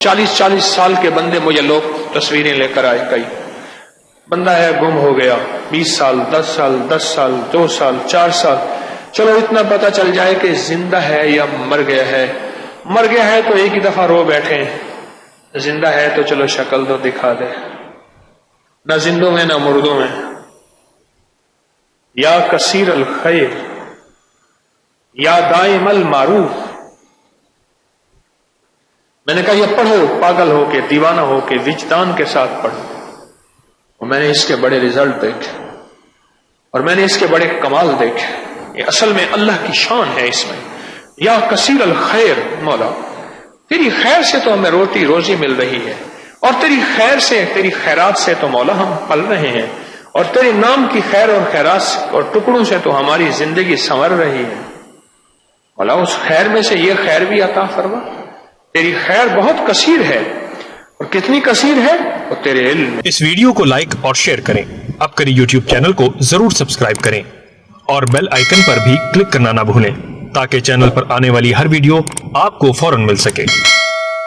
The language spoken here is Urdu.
40 سال کے بندے مجھے لوگ تصویریں لے کر آئے، کئی بندہ ہے گم ہو گیا، 20 سال 10 سال 2 سال 4 سال، چلو اتنا پتا چل جائے کہ زندہ ہے یا مر گیا ہے۔ مر گیا ہے تو ایک ہی دفعہ رو بیٹھے، زندہ ہے تو چلو شکل تو دکھا دے، نہ زندوں میں نہ مردوں میں۔ یا کثیر الخیر یا دائم المعروف، میں نے کہا یہ پڑھو پاگل ہو کے، دیوانہ ہو کے، وجدان کے ساتھ پڑھو، اور میں نے اس کے بڑے رزلٹ دیکھے اور میں نے اس کے بڑے کمال دیکھے۔ یہ اصل میں اللہ کی شان ہے اس میں۔ یا کثیر الخیر، مولا تیری خیر سے تو ہمیں روٹی روزی مل رہی ہے، اور تیری خیر سے، تیری خیرات سے تو مولا ہم پل رہے ہیں، اور تیرے نام کی خیر اور خیرات اور ٹکڑوں سے تو ہماری زندگی سنور رہی ہے۔ مولا اس خیر میں سے یہ خیر بھی عطا فرما، تیری خیر بہت کثیر ہے، اور کتنی کثیر ہے وہ تیرے علم میں۔ اس ویڈیو کو لائک اور شیئر کریں، اب کریں یوٹیوب چینل کو ضرور سبسکرائب کریں اور بیل آئیکن پر بھی کلک کرنا نہ بھولیں تاکہ چینل پر آنے والی ہر ویڈیو آپ کو فوراً مل سکے۔